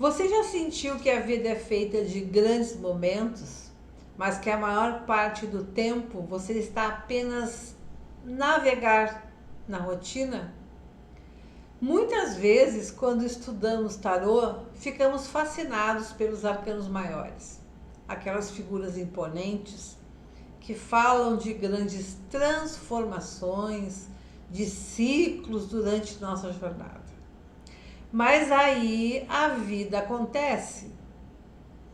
Você já sentiu que a vida é feita de grandes momentos, mas que a maior parte do tempo você está apenas navegar na rotina? Muitas vezes, quando estudamos tarô, ficamos fascinados pelos arcanos maiores, aquelas figuras imponentes que falam de grandes transformações, de ciclos durante nossa jornada. Mas aí a vida acontece.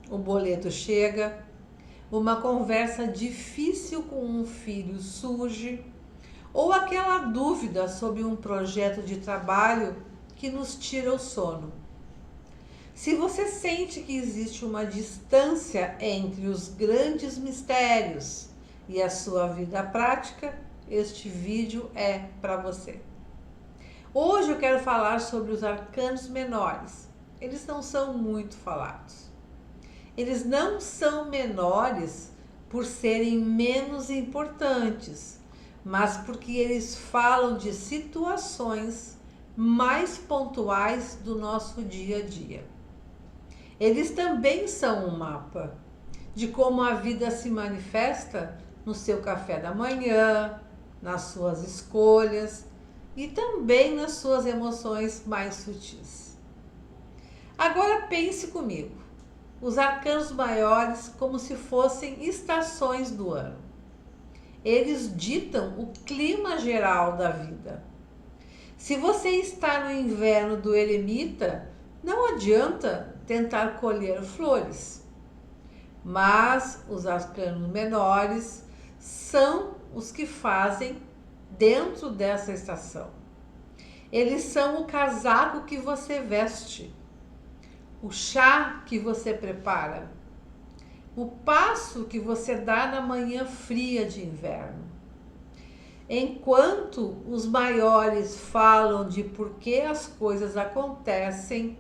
O boleto chega, uma conversa difícil com um filho surge, ou aquela dúvida sobre um projeto de trabalho que nos tira o sono. Se você sente que existe uma distância entre os grandes mistérios e a sua vida prática, este vídeo é para você. Hoje eu quero falar sobre os arcanos menores. Eles não são muito falados. Eles não são menores por serem menos importantes, mas porque eles falam de situações mais pontuais do nosso dia a dia. Eles também são um mapa de como a vida se manifesta no seu café da manhã, nas suas escolhas e também nas suas emoções mais sutis. Agora pense comigo, os arcanos maiores como se fossem estações do ano. Eles ditam o clima geral da vida. Se você está no inverno do eremita, não adianta tentar colher flores. Mas os arcanos menores são os que fazem dentro dessa estação. Eles são o casaco que você veste, o chá que você prepara, o passo que você dá na manhã fria de inverno. Enquanto os maiores falam de por que as coisas acontecem,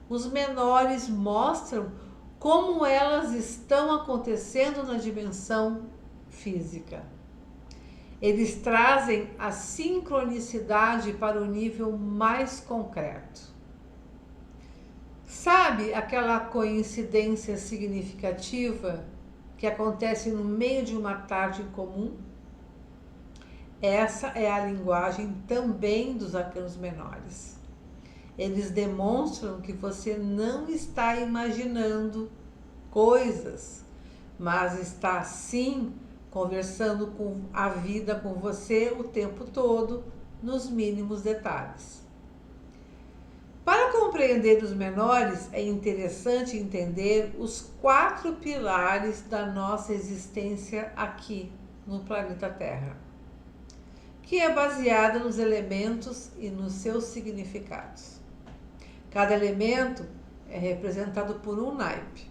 os menores mostram como elas estão acontecendo na dimensão física. Eles trazem a sincronicidade para o nível mais concreto. Sabe aquela coincidência significativa que acontece no meio de uma tarde comum? Essa é a linguagem também dos arcanos menores. Eles demonstram que você não está imaginando coisas, mas está sim conversando com a vida com você o tempo todo, nos mínimos detalhes. Para compreender os menores, é interessante entender os 4 pilares da nossa existência aqui no planeta Terra, que é baseada nos elementos e nos seus significados. Cada elemento é representado por um naipe.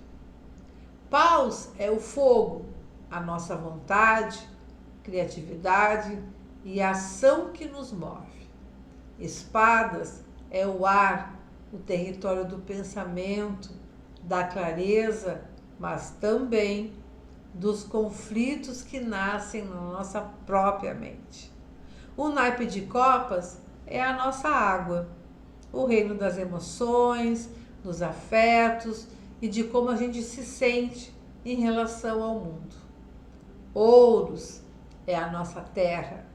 Paus é o fogo, a nossa vontade, criatividade e ação que nos move. Espadas é o ar, o território do pensamento, da clareza, mas também dos conflitos que nascem na nossa própria mente. O naipe de copas é a nossa água, o reino das emoções, dos afetos e de como a gente se sente em relação ao mundo. Ouros é a nossa terra,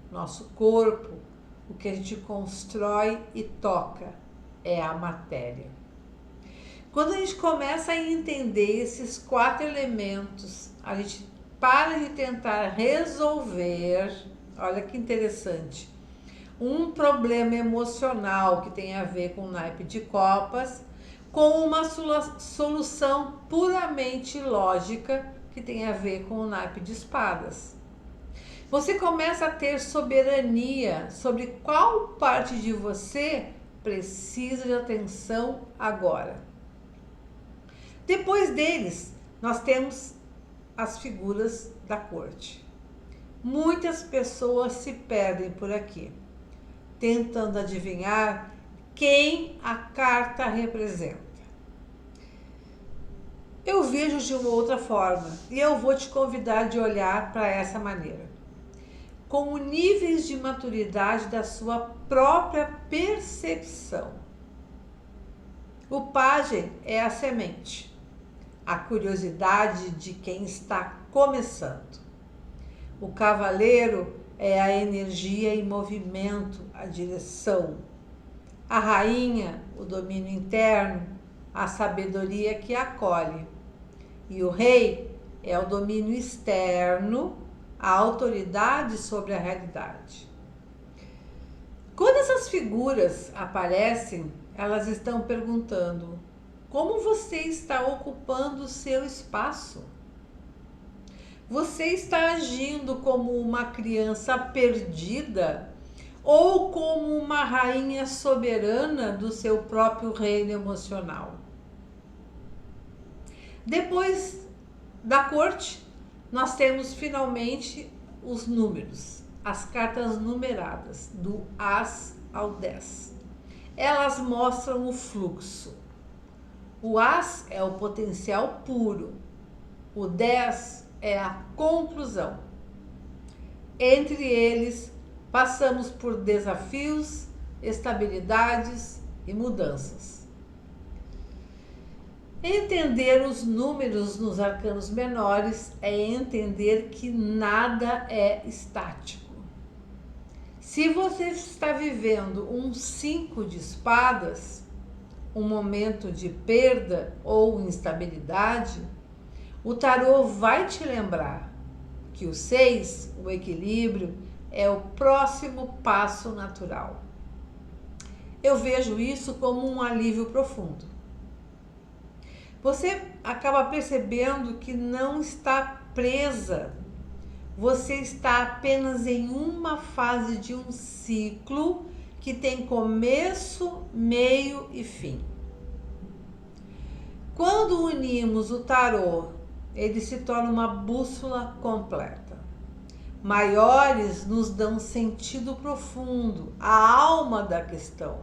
nosso corpo, o que a gente constrói e toca, é a matéria. Quando a gente começa a entender esses 4 elementos, a gente para de tentar resolver, olha que interessante, um problema emocional que tem a ver com o naipe de copas, com uma solução puramente lógica que tem a ver com o naipe de espadas. Você começa a ter soberania sobre qual parte de você precisa de atenção agora. Depois deles, nós temos as figuras da corte. Muitas pessoas se perdem por aqui, tentando adivinhar quem a carta representa. Eu vejo de uma outra forma e eu vou te convidar de olhar para essa maneira. Com níveis de maturidade da sua própria percepção. O pajem é a semente, a curiosidade de quem está começando. O cavaleiro é a energia em movimento, a direção. A rainha, o domínio interno, a sabedoria que acolhe. E o rei é o domínio externo, a autoridade sobre a realidade. Quando essas figuras aparecem, elas estão perguntando: como você está ocupando o seu espaço? Você está agindo como uma criança perdida ou como uma rainha soberana do seu próprio reino emocional? Depois da corte, nós temos finalmente os números, as cartas numeradas, do As ao 10. Elas mostram o fluxo. O As é o potencial puro, o 10 é a conclusão. Entre eles, passamos por desafios, estabilidades e mudanças. Entender os números nos arcanos menores é entender que nada é estático. Se você está vivendo um 5 de espadas, um momento de perda ou instabilidade, o tarô vai te lembrar que o 6, o equilíbrio, é o próximo passo natural. Eu vejo isso como um alívio profundo. Você acaba percebendo que não está presa, você está apenas em uma fase de um ciclo que tem começo, meio e fim. Quando unimos o tarô, ele se torna uma bússola completa. Maiores nos dão sentido profundo, a alma da questão.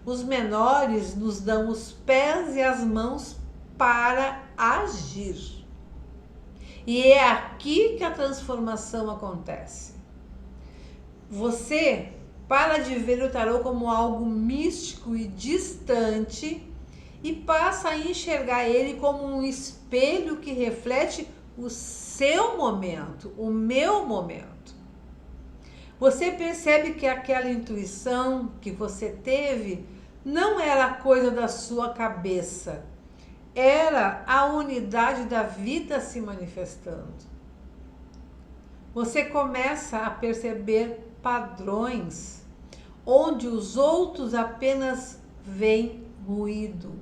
Os menores nos dão os pés e as mãos para agir. E é aqui que a transformação acontece. Você para de ver o tarô como algo místico e distante e passa a enxergar ele como um espelho que reflete o seu momento, o meu momento. Você percebe que aquela intuição que você teve não era coisa da sua cabeça, era a unidade da vida se manifestando. Você começa a perceber padrões onde os outros apenas veem ruído.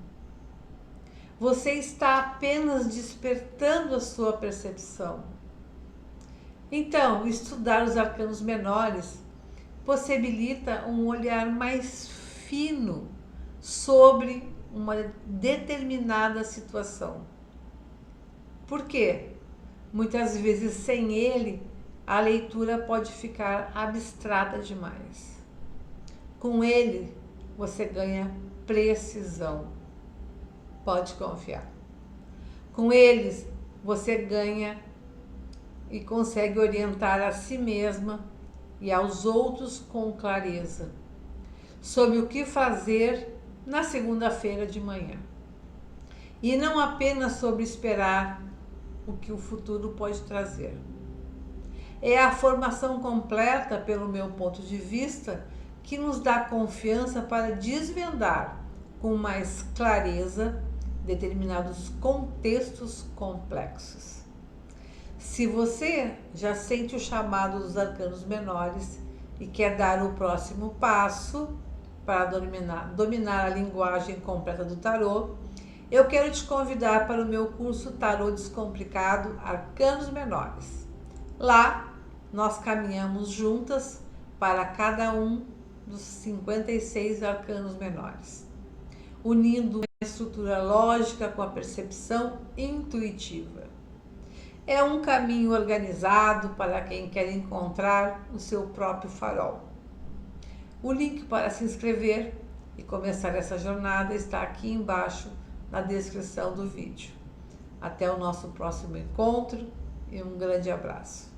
Você está apenas despertando a sua percepção. Então, estudar os arcanos menores possibilita um olhar mais fino sobre uma determinada situação. Por quê? Muitas vezes, sem ele, a leitura pode ficar abstrata demais. Com ele, você ganha precisão. Pode confiar. Com eles, você ganha e consegue orientar a si mesma e aos outros com clareza sobre o que fazer na segunda-feira de manhã. E não apenas sobre esperar o que o futuro pode trazer. É a formação completa, pelo meu ponto de vista, que nos dá confiança para desvendar com mais clareza determinados contextos complexos. Se você já sente o chamado dos arcanos menores e quer dar o próximo passo para dominar a linguagem completa do tarô, eu quero te convidar para o meu curso Tarô Descomplicado Arcanos Menores. Lá, nós caminhamos juntas para cada um dos 56 arcanos menores, unindo a estrutura lógica com a percepção intuitiva. É um caminho organizado para quem quer encontrar o seu próprio farol. O link para se inscrever e começar essa jornada está aqui embaixo na descrição do vídeo. Até o nosso próximo encontro e um grande abraço.